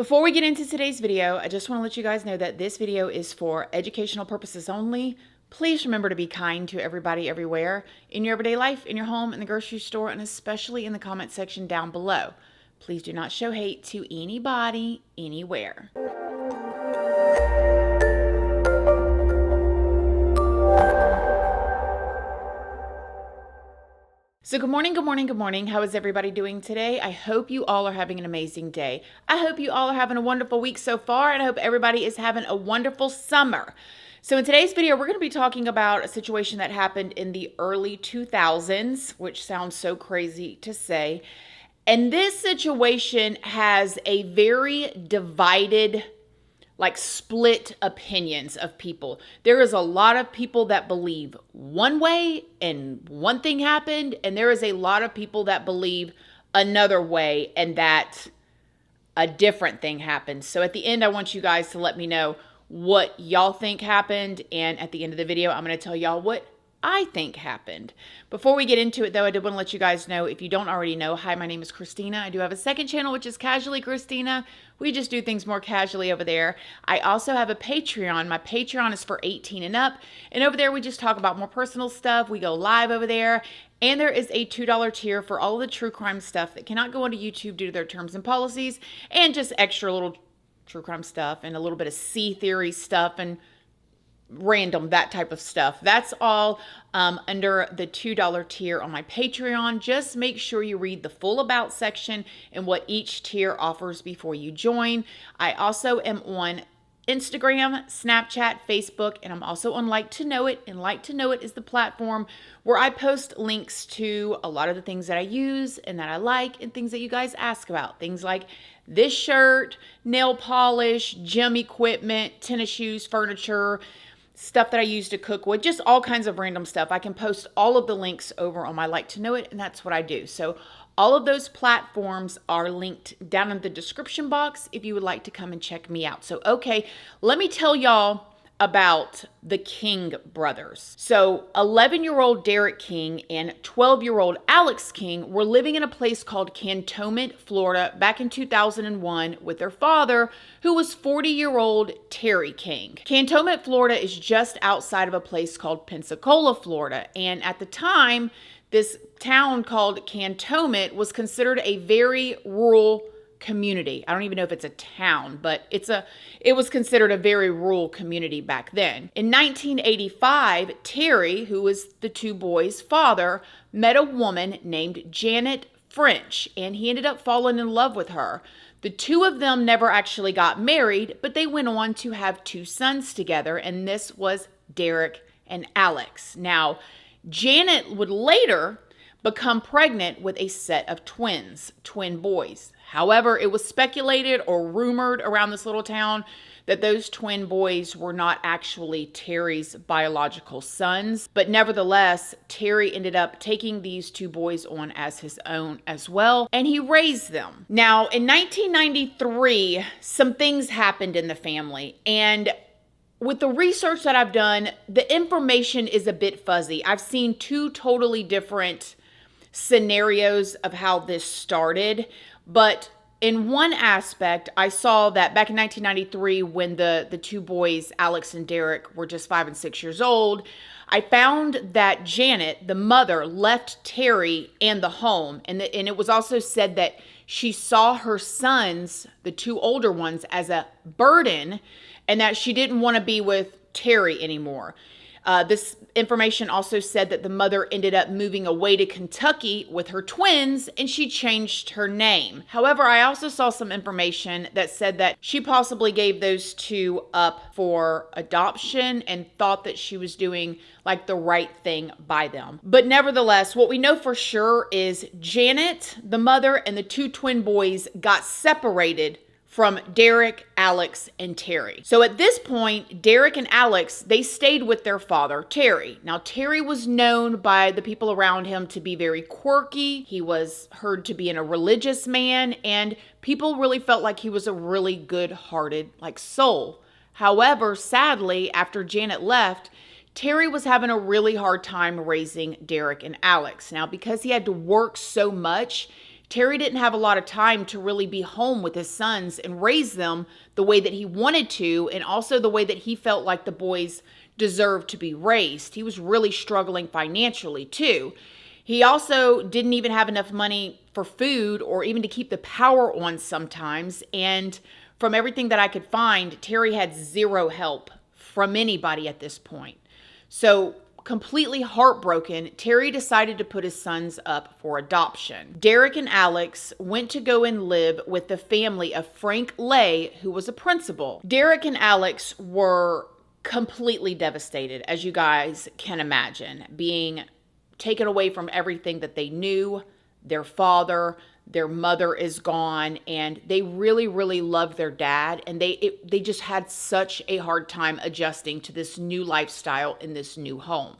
Before we get into today's video, I just want to let you guys know that this video is for educational purposes only. Please remember to be kind to everybody everywhere, in your everyday life, in your home, in the grocery store, and especially in the comment section down below. Please do not show hate to anybody, anywhere. So good morning, good morning, good morning. How is everybody doing today? I hope you all are having an amazing day. I hope you all are having a wonderful week so far, and I hope everybody is having a wonderful summer. So in today's video, we're going to be talking about a situation that happened in the early 2000s, which sounds so crazy to say. And this situation has a very divided, split opinions of people. There is a lot of people that believe one way and one thing happened, and there is a lot of people that believe another way and that a different thing happened. So at the end, I want you guys to let me know what y'all think happened, and at the end of the video, I'm going to tell y'all what I think happened. Before we get into it though, I did want to let you guys know, if you don't already know, hi, my name is Christina. I do have a second channel, which is Casually Christina. We just do things more casually over there. I also have a Patreon. My Patreon is for 18 and up. And over there, we just talk about more personal stuff. We go live over there. And there is a $2 tier for all of the true crime stuff that cannot go onto YouTube due to their terms and policies, and just extra little true crime stuff and a little bit of sea theory stuff and random, that type of stuff. That's all under the $2 tier on my Patreon. Just make sure you read the full about section and what each tier offers before you join. I also am on Instagram, Snapchat, Facebook, and I'm also on Like to Know It. And Like to Know It is the platform where I post links to a lot of the things that I use and that I like, and things that you guys ask about. Things like this shirt, nail polish, gym equipment, tennis shoes, furniture, stuff that I use to cook with, just all kinds of random stuff. I can post all of the links over on my Like to Know It, and that's what I do. So all of those platforms are linked down in the description box if you would like to come and check me out. So, okay, let me tell y'all about the King brothers. So 11-year-old Derek King and 12-year-old Alex King were living in a place called Cantonment, Florida back in 2001 with their father, who was 40-year-old Terry King. Cantonment, Florida is just outside of a place called Pensacola, Florida. And at the time, this town called Cantonment was considered a very rural community. I don't even know if it's a town, but it was considered a very rural community back then. In 1985, Terry, who was the two boys' father, met a woman named Janet French, and he ended up falling in love with her. The two of them never actually got married, but they went on to have two sons together, and this was Derek and Alex. Now, Janet would later become pregnant with a set of twin boys. However, it was speculated or rumored around this little town that those twin boys were not actually Terry's biological sons. But nevertheless, Terry ended up taking these two boys on as his own as well, and he raised them. Now, in 1993, some things happened in the family, and with the research that I've done, the information is a bit fuzzy. I've seen two totally different scenarios of how this started, but in one aspect, I saw that back in 1993, when the two boys, Alex and Derek, were just 5 and 6 years old, I found that Janet, the mother, left Terry and the home, and it was also said that she saw her sons, the two older ones, as a burden, and that she didn't want to be with Terry anymore. This information also said that the mother ended up moving away to Kentucky with her twins, and she changed her name. However, I also saw some information that said that she possibly gave those two up for adoption and thought that she was doing the right thing by them. But nevertheless, what we know for sure is Janet, the mother, and the two twin boys got separated from Derek, Alex, and Terry. So at this point, Derek and Alex, they stayed with their father, Terry. Now, Terry was known by the people around him to be very quirky. He was heard to be a religious man, and people really felt like he was a really good-hearted, soul. However, sadly, after Janet left, Terry was having a really hard time raising Derek and Alex. Now, because he had to work so much, Terry didn't have a lot of time to really be home with his sons and raise them the way that he wanted to, and also the way that he felt like the boys deserved to be raised. He was really struggling financially too. He also didn't even have enough money for food or even to keep the power on sometimes. And from everything that I could find, Terry had zero help from anybody at this point. So completely heartbroken, Terry decided to put his sons up for adoption. Derek and Alex went to go and live with the family of Frank Lay, who was a principal. Derek and Alex were completely devastated, as you guys can imagine, being taken away from everything that they knew. Their father, their mother is gone, and they really, really loved their dad, and they just had such a hard time adjusting to this new lifestyle in this new home.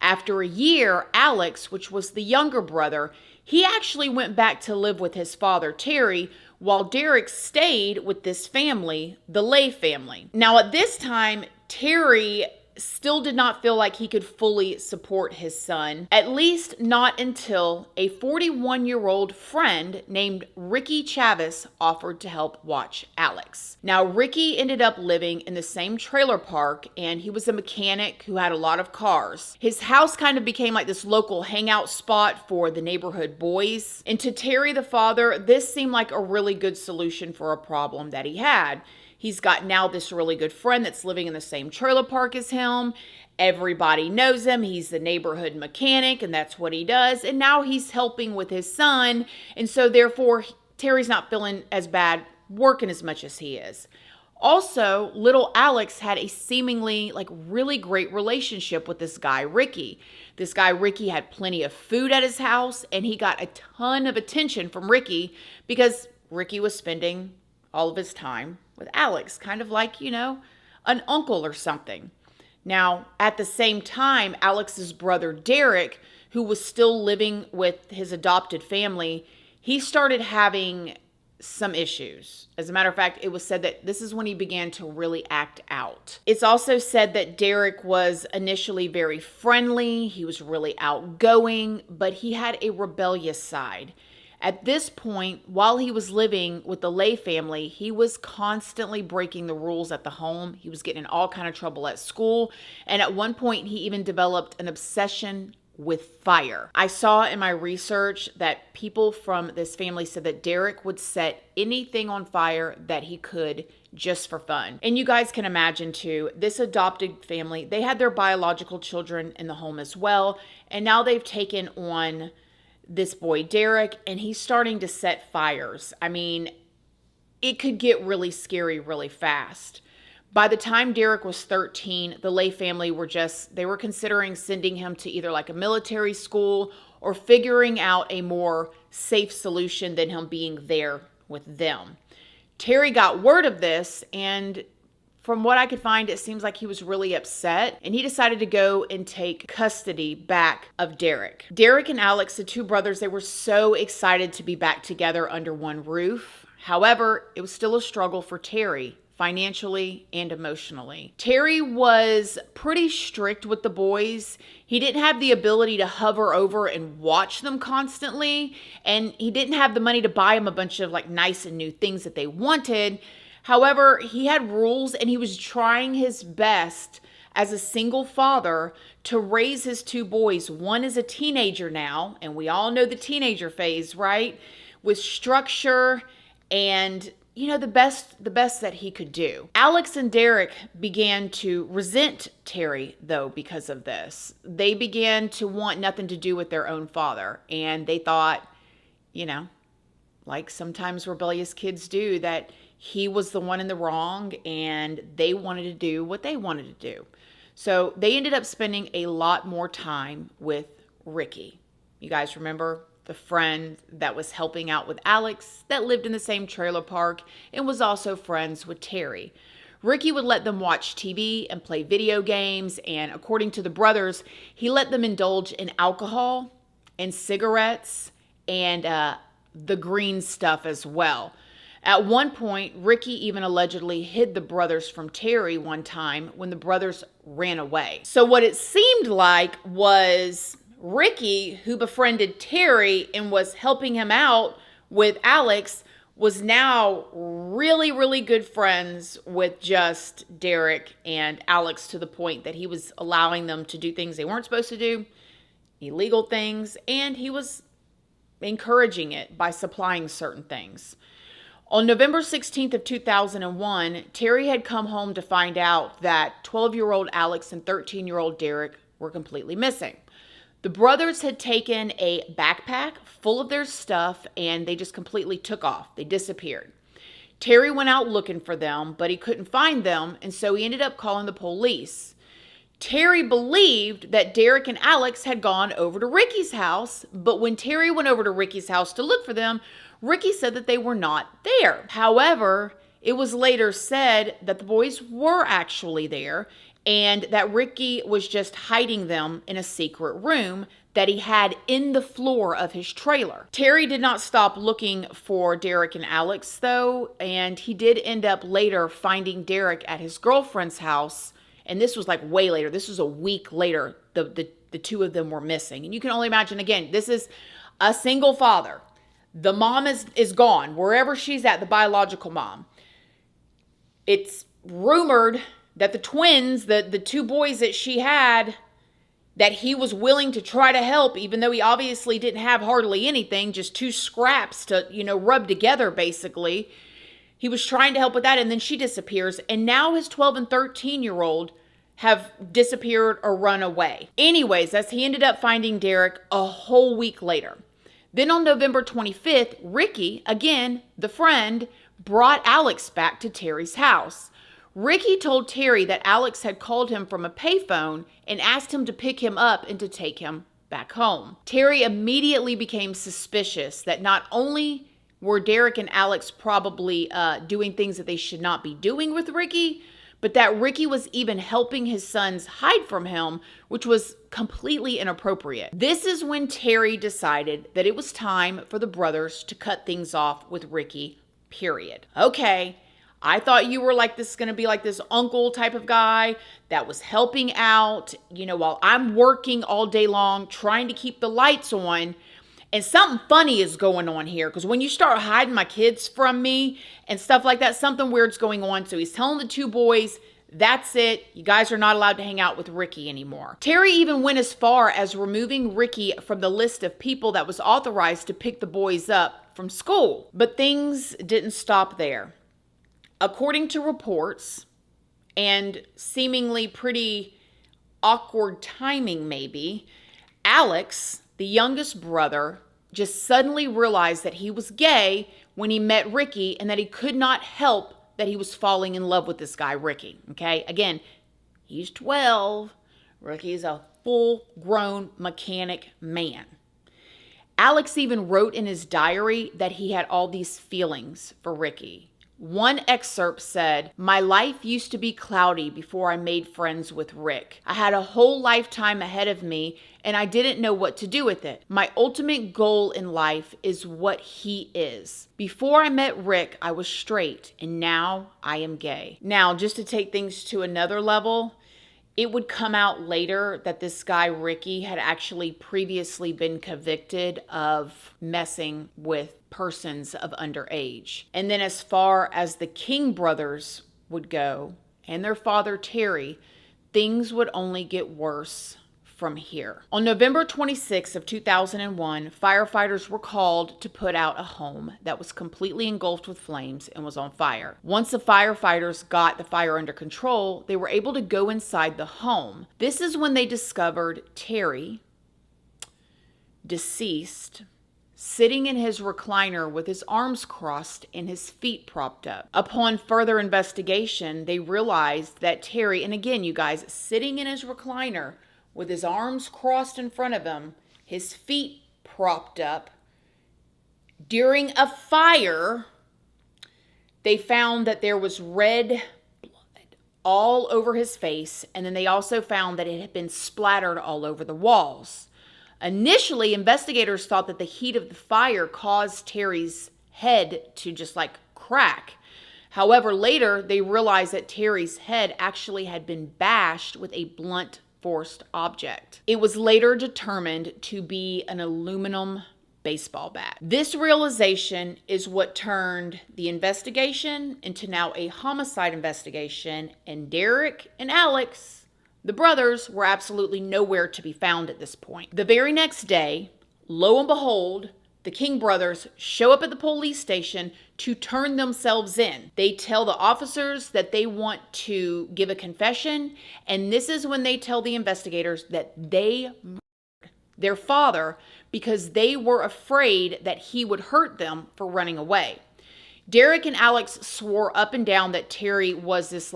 After a year, Alex, which was the younger brother, he actually went back to live with his father, Terry, while Derek stayed with this family, the Lay family. Now, at this time, Terry still did not feel like he could fully support his son, at least not until a 41-year-old friend named Ricky Chavis offered to help watch Alex. Now, Ricky ended up living in the same trailer park, and he was a mechanic who had a lot of cars. His house kind of became like this local hangout spot for the neighborhood boys. And to Terry, the father, this seemed like a really good solution for a problem that he had. He's got now this really good friend that's living in the same trailer park as him. Everybody knows him. He's the neighborhood mechanic, and that's what he does. And now he's helping with his son. And so therefore, Terry's not feeling as bad working as much as he is. Also, little Alex had a seemingly really great relationship with this guy, Ricky. This guy, Ricky, had plenty of food at his house, and he got a ton of attention from Ricky because Ricky was spending all of his time with Alex, kind of like, an uncle or something. Now, at the same time, Alex's brother Derek, who was still living with his adopted family, he started having some issues. As a matter of fact, it was said that this is when he began to really act out. It's also said that Derek was initially very friendly, he was really outgoing, but he had a rebellious side. At this point, while he was living with the Lay family, he was constantly breaking the rules at the home. He was getting in all kind of trouble at school. And at one point, he even developed an obsession with fire. I saw in my research that people from this family said that Derek would set anything on fire that he could just for fun. And you guys can imagine too, this adopted family, they had their biological children in the home as well. And now they've taken on this boy, Derek, and he's starting to set fires. I mean, it could get really scary really fast. By the time Derek was 13, the Lay family they were considering sending him to either a military school or figuring out a more safe solution than him being there with them. Terry got word of this, and from what I could find, it seems like he was really upset, and he decided to go and take custody back of Derek. Derek and Alex, the two brothers, they were so excited to be back together under one roof. However, it was still a struggle for Terry, financially and emotionally. Terry was pretty strict with the boys. He didn't have the ability to hover over and watch them constantly, and he didn't have the money to buy them a bunch of nice and new things that they wanted. However, he had rules, and he was trying his best as a single father to raise his two boys. One is a teenager now, and we all know the teenager phase, right? With structure and, the best that he could do. Alex and Derek began to resent Terry, though, because of this. They began to want nothing to do with their own father, and they thought, like sometimes rebellious kids do, that he was the one in the wrong and they wanted to do what they wanted to do. So they ended up spending a lot more time with Ricky. You guys remember the friend that was helping out with Alex that lived in the same trailer park and was also friends with Terry. Ricky would let them watch TV and play video games, and according to the brothers, he let them indulge in alcohol and cigarettes and the green stuff as well. At one point, Ricky even allegedly hid the brothers from Terry one time when the brothers ran away. So what it seemed like was Ricky, who befriended Terry and was helping him out with Alex, was now really, really good friends with just Derek and Alex, to the point that he was allowing them to do things they weren't supposed to do, illegal things, and he was encouraging it by supplying certain things. On November 16th of 2001, Terry had come home to find out that 12-year-old Alex and 13-year-old Derek were completely missing. The brothers had taken a backpack full of their stuff and they just completely took off. They disappeared. Terry went out looking for them, but he couldn't find them, and so he ended up calling the police. Terry believed that Derek and Alex had gone over to Ricky's house, but when Terry went over to Ricky's house to look for them, Ricky said that they were not there. However, it was later said that the boys were actually there and that Ricky was just hiding them in a secret room that he had in the floor of his trailer. Terry did not stop looking for Derek and Alex, though, and he did end up later finding Derek at his girlfriend's house, and this was like way later. This was a week later. The two of them were missing. And you can only imagine, again, this is a single father. The mom is gone, wherever she's at, the biological mom. It's rumored that the twins, the two boys that she had, that he was willing to try to help, even though he obviously didn't have hardly anything, just two scraps to, rub together, basically. He was trying to help with that, and then she disappears. And now his 12 and 13-year-old have disappeared or run away. Anyways, as he ended up finding Derek a whole week later. Then on November 25th, Ricky, again, the friend, brought Alex back to Terry's house. Ricky told Terry that Alex had called him from a payphone and asked him to pick him up and to take him back home. Terry immediately became suspicious that not only were Derek and Alex probably doing things that they should not be doing with Ricky, but that Ricky was even helping his sons hide from him, which was completely inappropriate. This is when Terry decided that it was time for the brothers to cut things off with Ricky, period. Okay, I thought you were going to be like this uncle type of guy that was helping out, while I'm working all day long, trying to keep the lights on. And something funny is going on here, because when you start hiding my kids from me and stuff like that, something weird's going on. So he's telling the two boys, that's it. You guys are not allowed to hang out with Ricky anymore. Terry even went as far as removing Ricky from the list of people that was authorized to pick the boys up from school. But things didn't stop there. According to reports, and seemingly pretty awkward timing maybe, Alex, the youngest brother, just suddenly realized that he was gay when he met Ricky and that he could not help that he was falling in love with this guy, Ricky. Okay, again, he's 12. Ricky's a full-grown mechanic man. Alex even wrote in his diary that he had all these feelings for Ricky. One excerpt said, "My life used to be cloudy before I made friends with Rick. I had a whole lifetime ahead of me and I didn't know what to do with it. My ultimate goal in life is what he is. Before I met Rick, I was straight and now I am gay." Now, just to take things to another level, it would come out later that this guy, Ricky, had actually previously been convicted of messing with persons of underage. And then as far as the King brothers would go, and their father, Terry, things would only get worse from here. On November 26th of 2001, firefighters were called to put out a home that was completely engulfed with flames and was on fire. Once the firefighters got the fire under control, they were able to go inside the home. This is when they discovered Terry, deceased, sitting in his recliner with his arms crossed and his feet propped up. Upon further investigation, they realized that Terry, and again, you guys, sitting in his recliner with his arms crossed in front of him, his feet propped up. During a fire, they found that there was red blood all over his face, and then they also found that it had been splattered all over the walls. Initially, investigators thought that the heat of the fire caused Terry's head to just crack. However, later they realized that Terry's head actually had been bashed with a blunt forced object. It was later determined to be an aluminum baseball bat. This realization is what turned the investigation into now a homicide investigation, and Derek and Alex, the brothers, were absolutely nowhere to be found at this point. The very next day, lo and behold, the King brothers show up at the police station to turn themselves in. They tell the officers that they want to give a confession, and this is when they tell the investigators that they murdered their father because they were afraid that he would hurt them for running away. Derek and Alex swore up and down that Terry was this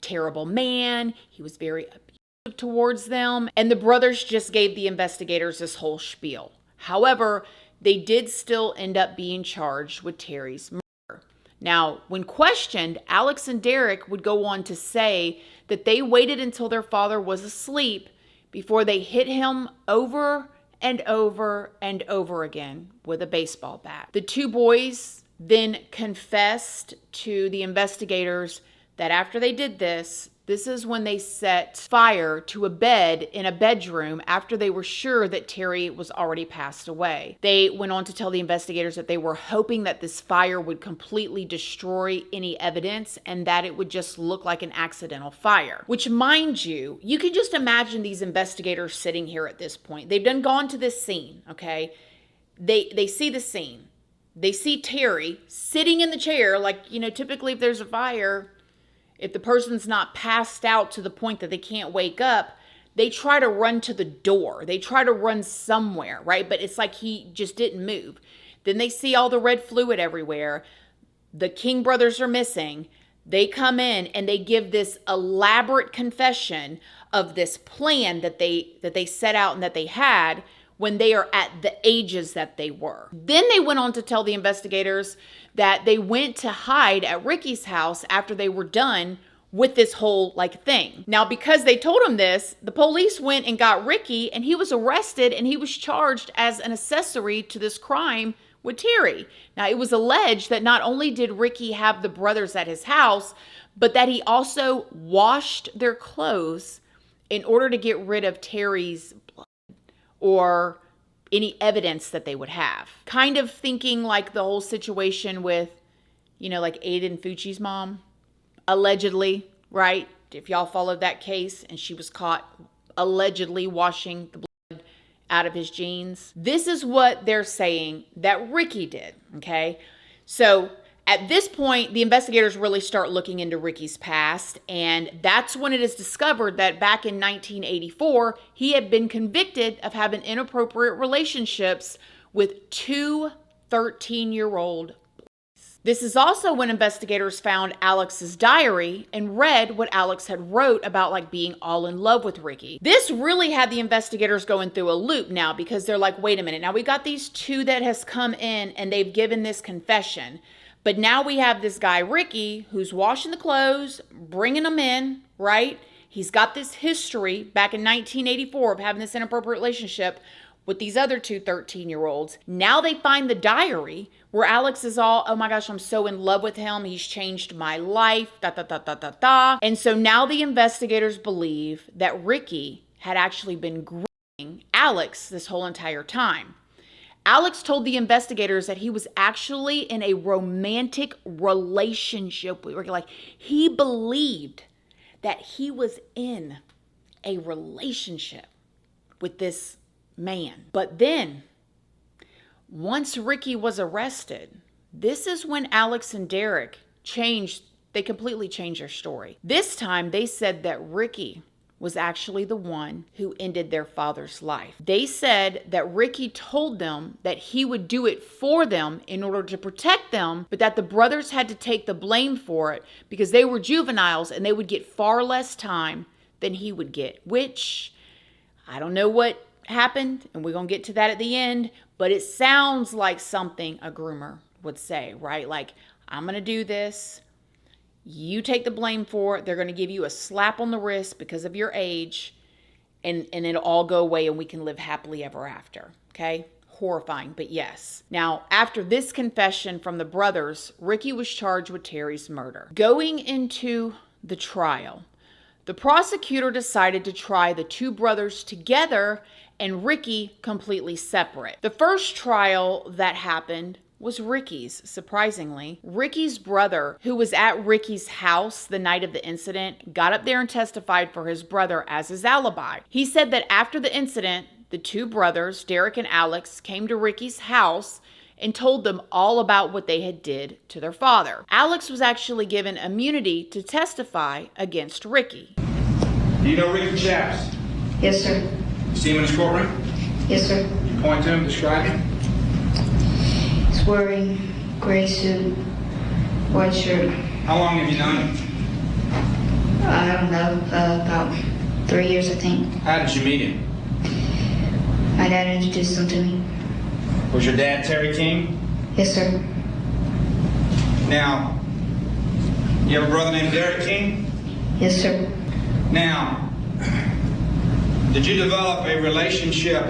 terrible man. He was very abusive towards them, and the brothers just gave the investigators this whole spiel. However, they did still end up being charged with Terry's murder. Now, when questioned, Alex and Derek would go on to say that they waited until their father was asleep before they hit him over and over and over again with a baseball bat. The two boys then confessed to the investigators that after they did this is when they set fire to a bed in a bedroom after they were sure that Terry was already passed away. They went on to tell the investigators that they were hoping that this fire would completely destroy any evidence and that it would just look like an accidental fire. Which, mind you, you can just imagine these investigators sitting here at this point. They've gone to this scene, okay? They see the scene. They see Terry sitting in the chair, typically if there's a fire, if the person's not passed out to the point that they can't wake up, they try to run to the door. They try to run somewhere, right? But it's like he just didn't move. Then they see all the red fluid everywhere. The King brothers are missing. They come in and they give this elaborate confession of this plan that they set out and that they had when they are at the ages that they were. Then they went on to tell the investigators that they went to hide at Ricky's house after they were done with this whole thing. Now, because they told him this, the police went and got Ricky, and he was arrested and he was charged as an accessory to this crime with Terry. Now, it was alleged that not only did Ricky have the brothers at his house, but that he also washed their clothes in order to get rid of Terry's blood or any evidence that they would have. Kind of thinking like the whole situation with, Aiden Fucci's mom, allegedly, right? If y'all followed that case and she was caught allegedly washing the blood out of his jeans. This is what they're saying that Ricky did, okay? So at this point, the investigators really start looking into Ricky's past, and that's when it is discovered that back in 1984, he had been convicted of having inappropriate relationships with two 13-year-old boys. This is also when investigators found Alex's diary and read what Alex had wrote about being all in love with Ricky. This really had the investigators going through a loop now because they're like, wait a minute, now we got these two that has come in and they've given this confession. But now we have this guy, Ricky, who's washing the clothes, bringing them in, right? He's got this history back in 1984 of having this inappropriate relationship with these other two 13-year-olds. Now they find the diary where Alex is all, oh my gosh, I'm so in love with him. He's changed my life, da, da, da, da, da, da. And so now the investigators believe that Ricky had actually been grooming Alex this whole entire time. Alex told the investigators that he was actually in a romantic relationship with Ricky. He believed that he was in a relationship with this man. But then, once Ricky was arrested, this is when Alex and Derek they completely changed their story. This time, they said that Ricky was actually the one who ended their father's life. They said that Ricky told them that he would do it for them in order to protect them, but that the brothers had to take the blame for it because they were juveniles and they would get far less time than he would get, which I don't know what happened, and we're going to get to that at the end, but it sounds like something a groomer would say, right? I'm going to do this. You take the blame for it. They're going to give you a slap on the wrist because of your age, and it'll all go away and we can live happily ever after. Okay? Horrifying, but yes. Now, after this confession from the brothers, Ricky was charged with Terry's murder. Going into the trial, The prosecutor decided to try the two brothers together and Ricky completely separate. The first trial that happened was Ricky's, surprisingly. Ricky's brother, who was at Ricky's house the night of the incident, got up there and testified for his brother as his alibi. He said that after the incident, the two brothers, Derek and Alex, came to Ricky's house and told them all about what they had did to their father. Alex was actually given immunity to testify against Ricky. Do you know Ricky Chavis? Yes, sir. You see him in his courtroom? Yes, sir. You point to him, describe him. He's wearing gray suit, white shirt. How long have you known him? I don't know, about 3 years, I think. How did you meet him? My dad introduced him to me. Was your dad Terry King? Yes, sir. Now, you have a brother named Derek King? Yes, sir. Now, did you develop a relationship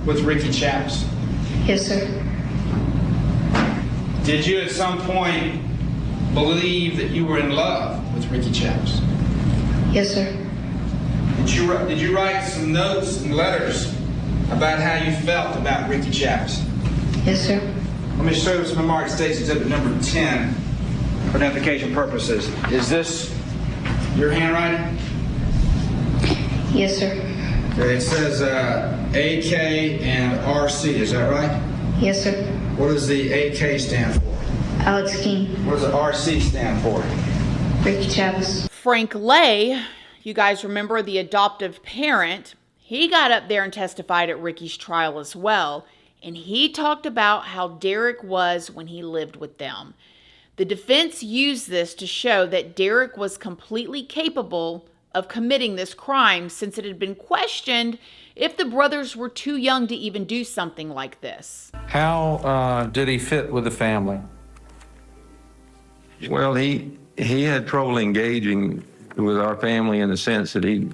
with Ricky Chavis? Yes, sir. Did you at some point believe that you were in love with Ricky Chavis? Yes, sir. Did you write some notes and letters about how you felt about Ricky Chavis? Yes, sir. Let me show you some marked states exhibit number 10 for identification purposes. Is this your handwriting? Yes, sir. Okay, it says AK and RC, is that right? Yes, sir. What does the AK stand for? Alex King. What does the RC stand for? Ricky Chavis. Frank Lay, you guys remember the adoptive parent, he got up there and testified at Ricky's trial as well. And he talked about how Derek was when he lived with them. The defense used this to show that Derek was completely capable of committing this crime since it had been questioned if the brothers were too young to even do something like this. How did he fit with the family? Well, he had trouble engaging with our family in the sense that he,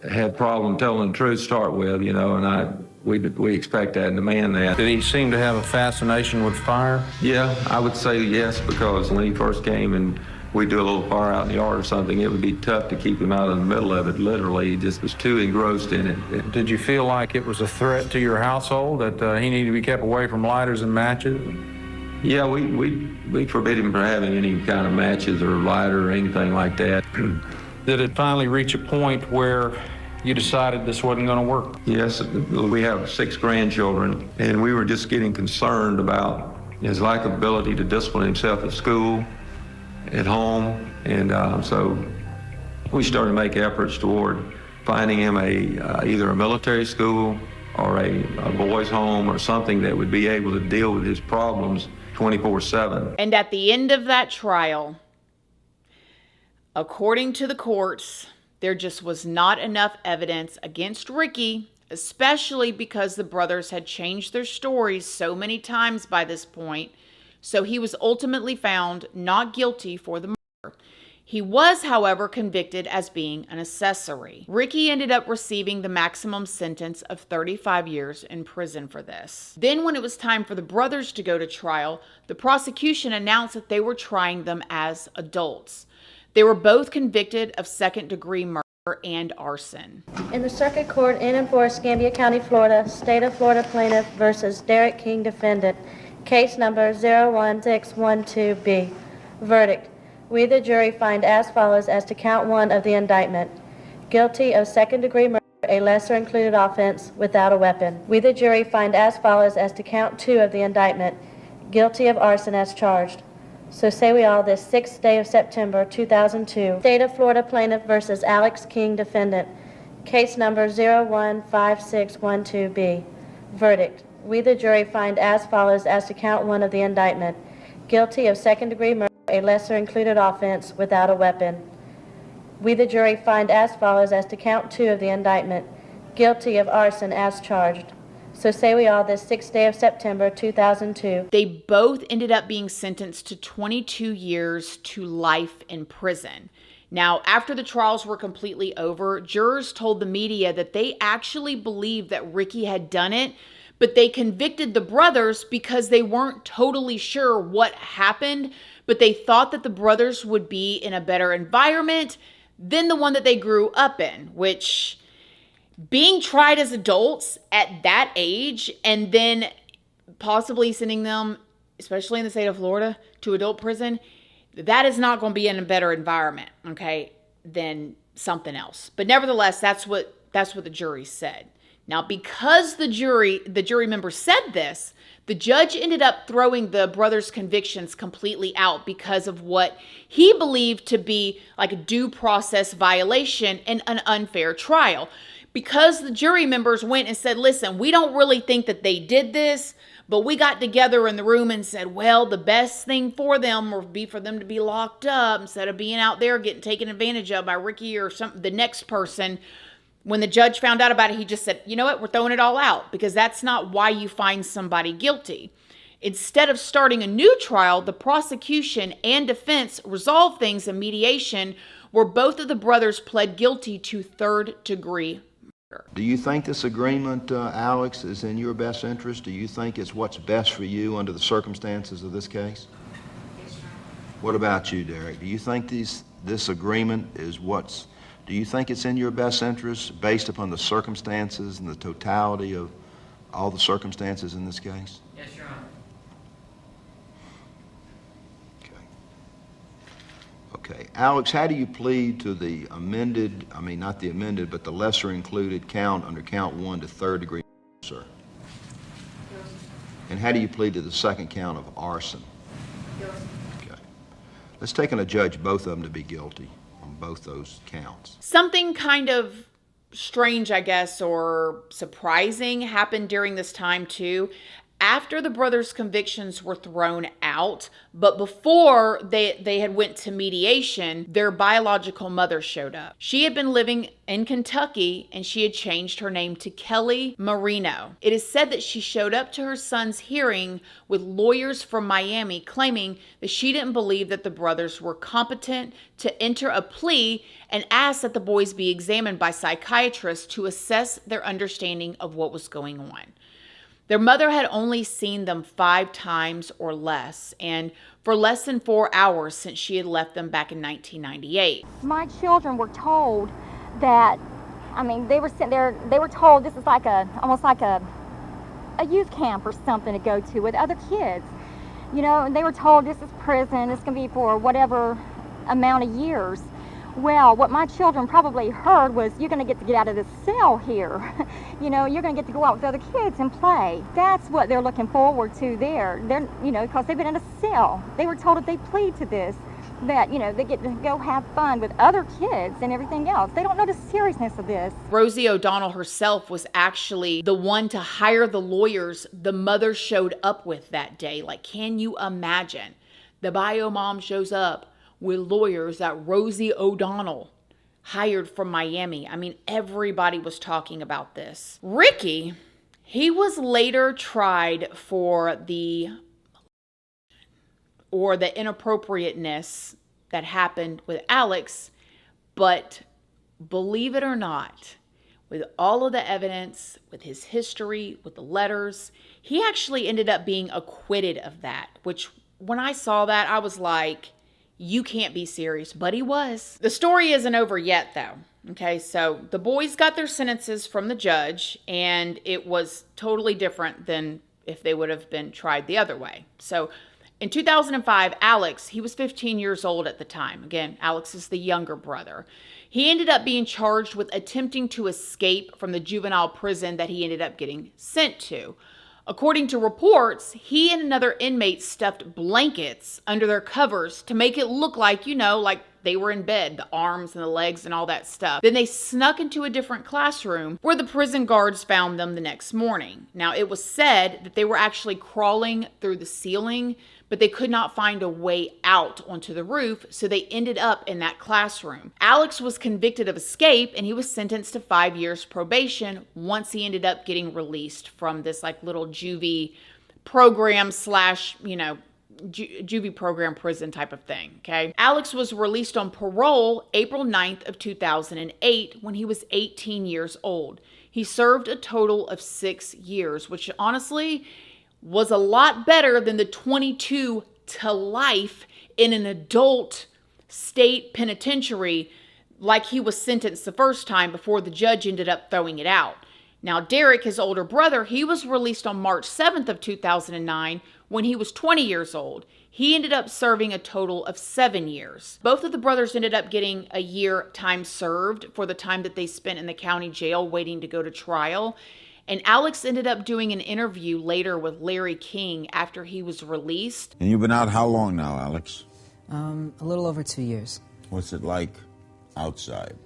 had problem telling the truth to start with, and we expect that and demand that. Did he seem to have a fascination with fire? Yeah, I would say yes, because when he first came and we'd do a little fire out in the yard or something, it would be tough to keep him out of the middle of it, literally. He just was too engrossed in it. Did you feel like it was a threat to your household, that he needed to be kept away from lighters and matches? Yeah, we forbid him from having any kind of matches or lighter or anything like that. Did it finally reach a point where you decided this wasn't going to work? Yes, we have 6 grandchildren, and we were just getting concerned about his lack of ability to discipline himself at school, at home, and so we started to make efforts toward finding him either a military school or a boys' home or something that would be able to deal with his problems 24/7. And at the end of that trial, according to the courts, there just was not enough evidence against Ricky, especially because the brothers had changed their stories so many times by this point. So he was ultimately found not guilty for the murder. He was, however, convicted as being an accessory. Ricky ended up receiving the maximum sentence of 35 years in prison for this. Then when it was time for the brothers to go to trial, the prosecution announced that they were trying them as adults. They were both convicted of second-degree murder and arson. In the Circuit Court in and for Escambia County, Florida, State of Florida Plaintiff versus Derek King Defendant, case number 01612B. Verdict. We, the jury, find as follows as to count 1 of the indictment. Guilty of second-degree murder, a lesser-included offense, without a weapon. We, the jury, find as follows as to count 2 of the indictment. Guilty of arson as charged. So say we all this 6th day of September 2002. State of Florida Plaintiff versus Alex King Defendant. Case number 015612B. Verdict. We, the jury, find as follows as to count 1 of the indictment. Guilty of second-degree murder, a lesser-included offense, without a weapon. We, the jury, find as follows as to count 2 of the indictment. Guilty of arson as charged. So say we all this 6th day of September 2002. They both ended up being sentenced to 22 years to life in prison. Now, after the trials were completely over, jurors told the media that they actually believed that Ricky had done it, but they convicted the brothers because they weren't totally sure what happened, but they thought that the brothers would be in a better environment. than the one that they grew up in, which being tried as adults at that age and then possibly sending them, especially in the state of Florida, to adult prison, that is not going to be in a better environment, okay, than something else. But nevertheless, that's what the jury said. Now, because the jury members said this, the judge ended up throwing the brothers' convictions completely out because of what he believed to be like a due process violation and an unfair trial. Because the jury members went and said, listen, we don't really think that they did this, but we got together in the room and said, well, the best thing for them would be for them to be locked up instead of being out there getting taken advantage of by Ricky or the next person. When the judge found out about it, he just said, you know what, we're throwing it all out, because that's not why you find somebody guilty. Instead of starting a new trial, the prosecution and defense resolved things in mediation, where both of the brothers pled guilty to third-degree murder. Do you think this agreement, Alex, is in your best interest? Do you think it's what's best for you under the circumstances of this case? Yes, sir. What about you, Derek? Do you think this agreement is do you think it's in your best interest based upon the circumstances and the totality of all the circumstances in this case? Yes, Your Honor. Okay. Alex, how do you plead to the not the amended, but the lesser included count under count 1 to third-degree murder, sir? And how do you plead to the second count of arson? Okay. Let's take and adjudge both of them to be guilty on both those counts. Something kind of strange, I guess, or surprising happened during this time too. After the brothers' convictions were thrown out, but before they had went to mediation, their biological mother showed up. She had been living in Kentucky, and she had changed her name to Kelly Marino. It is said that she showed up to her son's hearing with lawyers from Miami, claiming that she didn't believe that the brothers were competent to enter a plea, and asked that the boys be examined by psychiatrists to assess their understanding of what was going on. Their mother had only seen them 5 times or less, and for less than 4 hours since she had left them back in 1998. My children were told that, they were sitting there, they were told this is like almost like a youth camp or something to go to with other kids. And they wwere told this is prison, it's going to be for whatever amount of years. Well, what my children probably heard was, you're going to get out of this cell here. You're going to get to go out with other kids and play. That's what they're looking forward to there. They're, because they've been in a cell. They were told if they plead to this, that, they get to go have fun with other kids and everything else. They don't know the seriousness of this. Rosie O'Donnell herself was actually the one to hire the lawyers the mother showed up with that day. Like, can you imagine? The bio mom shows up with lawyers that Rosie O'Donnell hired from Miami. Everybody was talking about this. Ricky, he was later tried for the inappropriateness that happened with Alex, but believe it or not, with all of the evidence, with his history, with the letters, he actually ended up being acquitted of that, which when I saw that, I was like, you can't be serious, but he was. The story isn't over yet, though. Okay, so the boys got their sentences from the judge, and it was totally different than if they would have been tried the other way. So in 2005, Alex, he was 15 years old at the time. Again, Alex is the younger brother. He ended up being charged with attempting to escape from the juvenile prison that he ended up getting sent to. According to reports, he and another inmate stuffed blankets under their covers to make it look like, like they were in bed, the arms and the legs and all that stuff. Then they snuck into a different classroom where the prison guards found them the next morning. Now, it was said that they were actually crawling through the ceiling, but they could not find a way out onto the roof, so they ended up in that classroom. Alex was convicted of escape, and he was sentenced to 5 years probation once he ended up getting released from this little juvie program / juvie program prison type of thing, okay? Alex was released on parole April 9th of 2008 when he was 18 years old. He served a total of 6 years, which honestly was a lot better than the 22 to life in an adult state penitentiary like he was sentenced the first time before the judge ended up throwing it out. Now, Derek, his older brother, he was released on March 7th of 2009 when he was 20 years old. He ended up serving a total of 7 years. Both of the brothers ended up getting a year time served for the time that they spent in the county jail waiting to go to trial. And Alex ended up doing an interview later with Larry King after he was released. And you've been out how long now, Alex? A little over 2 years. What's it like outside?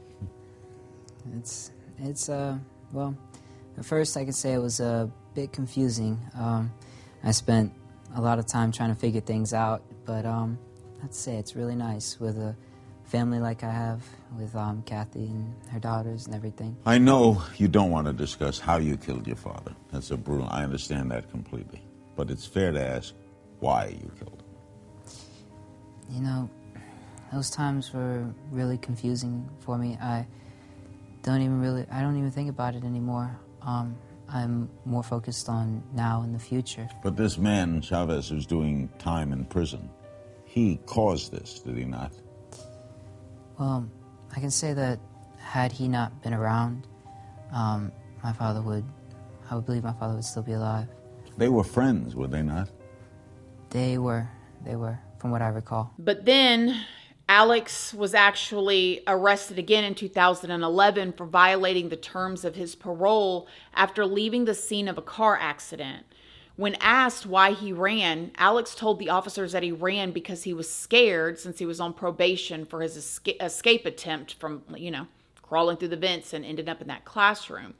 It's well, at first I can say it was a bit confusing. I spent a lot of time trying to figure things out, but I'd say it's really nice with a family like I have, with Kathy and her daughters and everything. I know you don't want to discuss how you killed your father. That's a brutal, I understand that completely. But it's fair to ask why you killed him. You know, those times were really confusing for me. I don't even think about it anymore. I'm more focused on now and the future. But this man, Chavis, who's doing time in prison, he caused this, did he not? Well, I can say that had he not been around, I would believe my father would still be alive. They were friends, were they not? They were, from what I recall. But then Alex was actually arrested again in 2011 for violating the terms of his parole after leaving the scene of a car accident. When asked why he ran, Alex told the officers that he ran because he was scared since he was on probation for his escape attempt from, crawling through the vents and ended up in that classroom.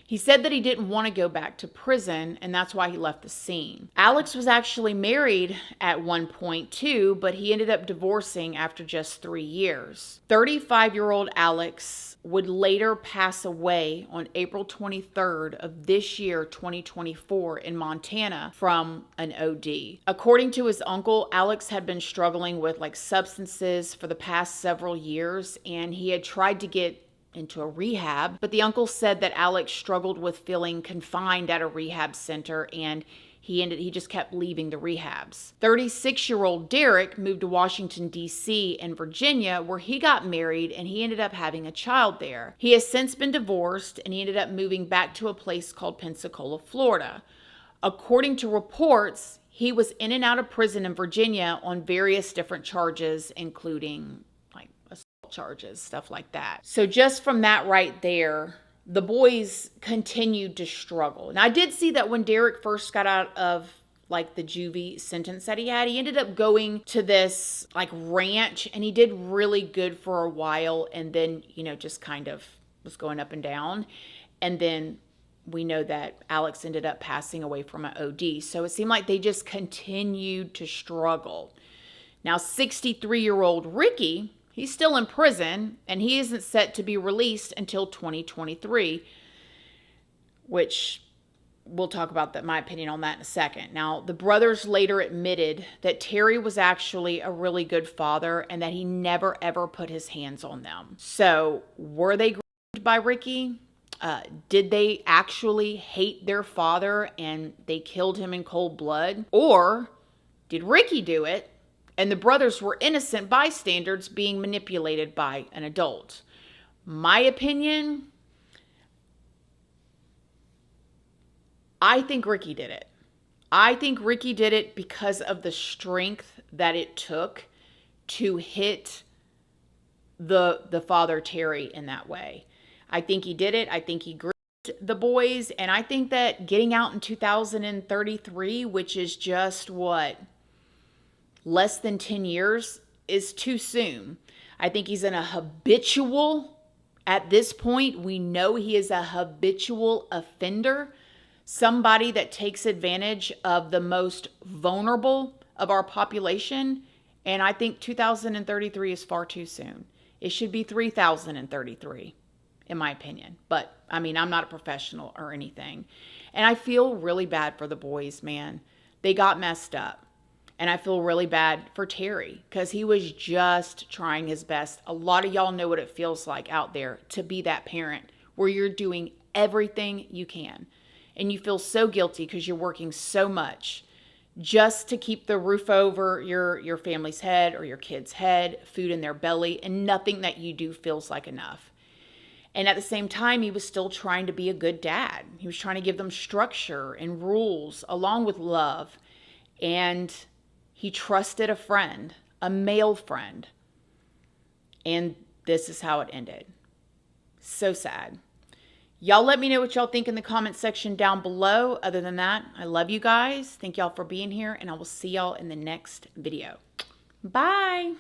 He said that he didn't want to go back to prison, and that's why he left the scene. Alex was actually married at one point too, but he ended up divorcing after just 3 years. 35-year-old Alex would later pass away on April 23rd of this year, 2024, in Montana from an OD. According to his uncle, Alex had been struggling with substances for the past several years, and he had tried to get into a rehab, but the uncle said that Alex struggled with feeling confined at a rehab center, and he just kept leaving the rehabs. 36-year-old Derek moved to Washington, D.C. and Virginia, where he got married, and he ended up having a child there. He has since been divorced, and he ended up moving back to a place called Pensacola, Florida. According to reports, he was in and out of prison in Virginia on various different charges, including charges, stuff like that. So just from that right there, the boys continued to struggle. And I did see that when Derek first got out of the juvie sentence that he had, he ended up going to this ranch, and he did really good for a while, and then just kind of was going up and down. And then we know that Alex ended up passing away from an OD. So it seemed like they just continued to struggle. Now 63-year-old Ricky, he's still in prison, and he isn't set to be released until 2023, which we'll talk about my opinion on that in a second. Now, the brothers later admitted that Terry was actually a really good father and that he never, ever put his hands on them. So, were they groomed by Ricky? Did they actually hate their father and they killed him in cold blood? Or did Ricky do it, and the brothers were innocent bystanders being manipulated by an adult? My opinion, I think Ricky did it. I think Ricky did it because of the strength that it took to hit the father, Terry, in that way. I think he did it. I think he gripped the boys. And I think that getting out in 2033, which is just less than 10 years, is too soon. I think he's in a habitual, at this point, we know he is a habitual offender, somebody that takes advantage of the most vulnerable of our population. And I think 2033 is far too soon. It should be 3033, in my opinion. But, I'm not a professional or anything. And I feel really bad for the boys, man. They got messed up. And I feel really bad for Terry because he was just trying his best. A lot of y'all know what it feels like out there to be that parent where you're doing everything you can. And you feel so guilty because you're working so much just to keep the roof over your family's head or your kid's head, food in their belly, and nothing that you do feels like enough. And at the same time, he was still trying to be a good dad. He was trying to give them structure and rules along with love. And he trusted a friend, a male friend. And this is how it ended. So sad. Y'all let me know what y'all think in the comment section down below. Other than that, I love you guys. Thank y'all for being here, and I will see y'all in the next video. Bye.